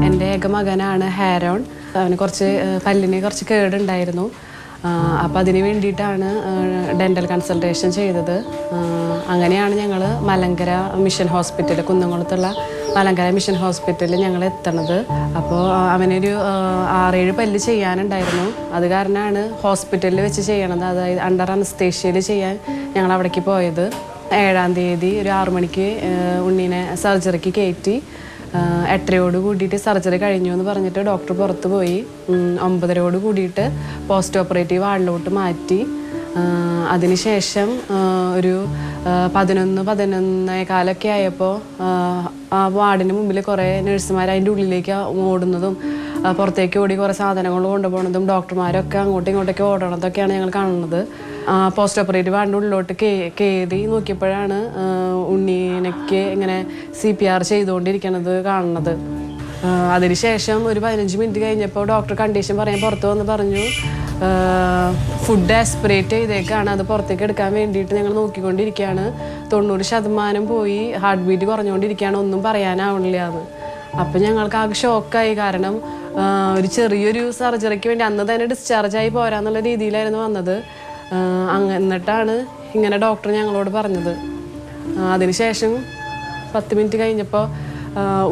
എൻ്റെ ഏക മകനാണ് ഹാരോൺ. അവന് പല്ലിന് കുറച്ച് കേടുണ്ടായിരുന്നു. അപ്പോൾ അതിന് വേണ്ടിയിട്ടാണ് ഡെൻ്റൽ കൺസൾട്ടേഷൻ ചെയ്തത്. അങ്ങനെയാണ് ഞങ്ങൾ മലങ്കര മിഷൻ ഹോസ്പിറ്റൽ, കുന്നംകുളത്തുള്ള മലങ്കര മിഷൻ ഹോസ്പിറ്റലിൽ ഞങ്ങൾ എത്തണത്. അപ്പോൾ അവനൊരു 6-7 പല്ല് ചെയ്യാനുണ്ടായിരുന്നു. അത് കാരണമാണ് ഹോസ്പിറ്റലിൽ വെച്ച് ചെയ്യണത്. അതായത് അണ്ടർ അനസ്തേഷ്യയിൽ ചെയ്യാൻ ഞങ്ങൾ അവിടേക്ക് പോയത്. 7-ാം തീയതി ഒരു 6 മണിക്ക് ഉണ്ണീനെ സർജറിക്ക് കയറ്റി. 8:30 കൂടിയിട്ട് സർജറി കഴിഞ്ഞു എന്ന് പറഞ്ഞിട്ട് ഡോക്ടർ പുറത്ത് പോയി. 9:30 കൂടിയിട്ട് പോസ്റ്റ് ഓപ്പറേറ്റീവ് വാർഡിലോട്ട് മാറ്റി. അതിനുശേഷം ഒരു 11-11:15 ആയപ്പോൾ ആ വാർഡിന് മുമ്പിൽ കുറേ നഴ്സുമാർ അതിൻ്റെ ഉള്ളിലേക്ക് ഓടുന്നതും പുറത്തേക്ക് ഓടി കുറേ സാധനങ്ങൾ കൊണ്ടുപോകുന്നതും ഡോക്ടർമാരൊക്കെ അങ്ങോട്ടും ഇങ്ങോട്ടേക്ക് ഓടണതൊക്കെയാണ് ഞങ്ങൾ കാണുന്നത്. പോസ്റ്റ് ഓപ്പറേറ്റീവ് വാർഡിൻ്റെ ഉള്ളിലോട്ട് കയറി നോക്കിയപ്പോഴാണ് ഉണ്ണീനയ്ക്ക് ഇങ്ങനെ CPR ചെയ്തുകൊണ്ടിരിക്കണത് കാണുന്നത്. അതിനുശേഷം ഒരു 15 മിനിറ്റ് കഴിഞ്ഞപ്പോൾ ഡോക്ടർ കണ്ടീഷൻ പറയാൻ പുറത്ത് വന്ന് പറഞ്ഞു, ഫുഡ് ആസ്പിറേറ്റ് ചെയ്തേക്കാണ്, അത് പുറത്തേക്ക് എടുക്കാൻ വേണ്ടിയിട്ട് ഞങ്ങൾ നോക്കിക്കൊണ്ടിരിക്കുകയാണ്. 90% പോയി, ഹാർട്ട് ബീറ്റ് കുറഞ്ഞുകൊണ്ടിരിക്കുകയാണ്, ഒന്നും പറയാനാവണില്ല എന്ന്. അപ്പം ഞങ്ങൾക്ക് ആകെ ഷോക്കായി. കാരണം ഒരു ചെറിയൊരു സർജറിക്ക് വേണ്ടി അന്ന് തന്നെ ഡിസ്ചാർജായി പോരാന്നുള്ള രീതിയിലായിരുന്നു വന്നത്. എന്നിട്ടാണ് ഇങ്ങനെ ഡോക്ടർ ഞങ്ങളോട് പറഞ്ഞത്. അതിനുശേഷം 10 മിനിറ്റ് കഴിഞ്ഞപ്പോൾ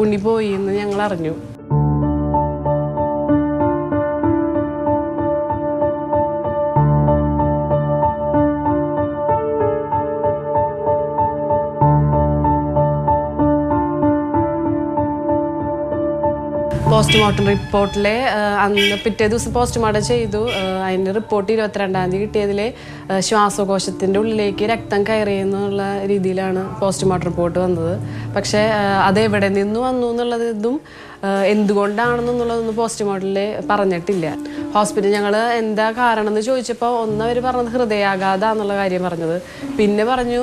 ഉണ്ണി പോയി എന്ന് ഞങ്ങൾ അറിഞ്ഞു. പോസ്റ്റ്മോർട്ടം റിപ്പോർട്ടിലെ അന്ന് പിറ്റേ ദിവസം പോസ്റ്റ്മോർട്ടം ചെയ്തു. അതിൻ്റെ റിപ്പോർട്ട് 22-ാം തീയതി കിട്ടിയതിൽ ശ്വാസകോശത്തിൻ്റെ ഉള്ളിലേക്ക് രക്തം കയറിയെന്നുള്ള രീതിയിലാണ് പോസ്റ്റ്മോർട്ടം റിപ്പോർട്ട് വന്നത്. പക്ഷേ അതെവിടെ നിന്ന് വന്നു എന്നുള്ളതും എന്തുകൊണ്ടാണെന്നുള്ളതൊന്നും പോസ്റ്റ്മോർട്ടത്തിൽ പറഞ്ഞിട്ടില്ല. ഹോസ്പിറ്റൽ ഞങ്ങൾ എന്താ കാരണം എന്ന് ചോദിച്ചപ്പോൾ അവർ പറഞ്ഞത് ഹൃദയാഘാതം എന്നുള്ള കാര്യം പറഞ്ഞത്. പിന്നെ പറഞ്ഞു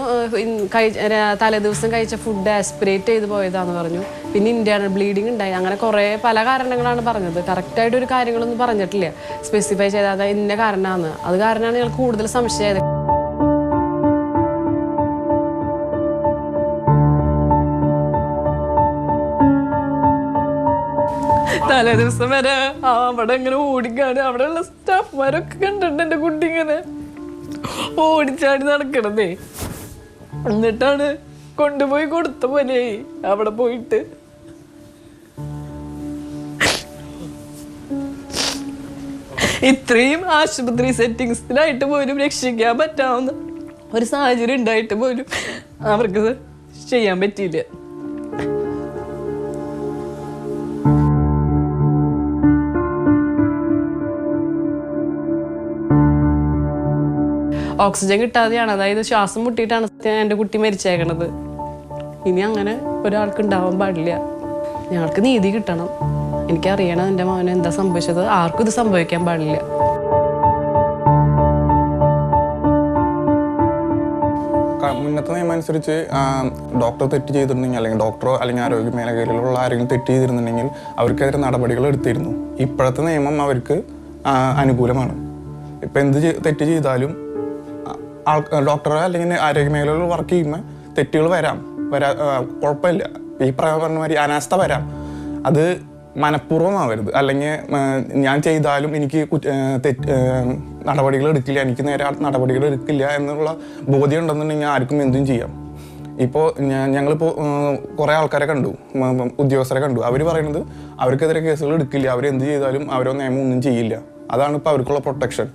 തലേദിവസം കഴിച്ച ഫുഡ് ആസ്പിറേറ്റ് ചെയ്ത് പോയതാന്ന് പറഞ്ഞു. പിന്നെ ഇന്റേണൽ ബ്ലീഡിങ് ഉണ്ടായി. അങ്ങനെ പല കാരണങ്ങളാണ് പറഞ്ഞത്. കറക്റ്റായിട്ട് ഒരു കാര്യങ്ങളൊന്നും പറഞ്ഞിട്ടില്ല, സ്പെസിഫൈ ചെയ്താൽ ഇന്ന കാരണമാണ്. അത് കാരണമാണ് ഞങ്ങൾ കൂടുതൽ സംശയമായത്. തലേ ദിവസം വരെ അവിടെ ഇങ്ങനെ ഓടിക്കാണ്. അവിടെയുള്ള സ്റ്റാഫ്മാരൊക്കെ കണ്ടിട്ടുണ്ട് എൻ്റെ കുട്ടി ഇങ്ങനെ ഓടിച്ചാടി നടക്കണതേ. എന്നിട്ടാണ് കൊണ്ടുപോയി കൊടുത്ത പോലെ അവിടെ പോയിട്ട് ഇത്രയും ആശുപത്രി സെറ്റിങ്സിലായിട്ട് പോലും രക്ഷിക്കാൻ പറ്റാവുന്ന ഒരു സാഹചര്യം ഉണ്ടായിട്ട് പോലും അവർക്ക് ചെയ്യാൻ പറ്റിയില്ല. ഓക്സിജൻ കിട്ടാതെയാണ്, അതായത് ശ്വാസം മുട്ടിയിട്ടാണ് എൻ്റെ കുട്ടി മരിച്ചേക്കണത്. ഇനി അങ്ങനെ ഒരാൾക്ക് ഉണ്ടാവാൻ പാടില്ല. ഞങ്ങൾക്ക് നീതി കിട്ടണം. എനിക്കറിയണം എൻ്റെ മോന് എന്താ സംഭവിച്ചത്. ആർക്കും ഇത് സംഭവിക്കാൻ പാടില്ല. മുന്നത്തെ നിയമം അനുസരിച്ച് ഡോക്ടർ തെറ്റ് ചെയ്തിട്ടുണ്ടെങ്കിൽ, അല്ലെങ്കിൽ ഡോക്ടറോ അല്ലെങ്കിൽ ആരോഗ്യ മേഖലയിലുള്ള ആരെങ്കിലും തെറ്റ് ചെയ്തിരുന്നുണ്ടെങ്കിൽ അവർക്കെതിരെ നടപടികൾ എടുത്തിരുന്നു. ഇപ്പോഴത്തെ നിയമം അവർക്ക് അനുകൂലമാണ്. ഇപ്പം എന്ത് തെറ്റ് ചെയ്താലും ഡോക്ടറെ അല്ലെങ്കിൽ ആരോഗ്യ മേഖലയിൽ വർക്ക് ചെയ്യുമ്പോൾ തെറ്റുകൾ കുഴപ്പമില്ല. ഈ പറഞ്ഞ മാതിരി അനാസ്ഥ വരാം. അത് മനഃപൂർവ്വമാവരുത്. അല്ലെങ്കിൽ ഞാൻ ചെയ്താലും എനിക്ക് നടപടികൾ എടുക്കില്ല, എനിക്ക് നേരെ നടപടികൾ എടുക്കില്ല എന്നുള്ള ബോധ്യം ഉണ്ടെന്നുണ്ടെങ്കിൽ ആർക്കും എന്തും ചെയ്യാം. ഇപ്പോൾ ഞങ്ങളിപ്പോൾ കുറേ ആൾക്കാരെ കണ്ടു, ഉദ്യോഗസ്ഥരെ കണ്ടു. അവർ പറയുന്നത് അവർക്കെതിരെ കേസുകൾ എടുക്കില്ല, അവരെന്ത് ചെയ്താലും അവരോ നിയമം ഒന്നും ചെയ്യില്ല. അതാണ് ഇപ്പോൾ അവർക്കുള്ള പ്രൊട്ടക്ഷൻ.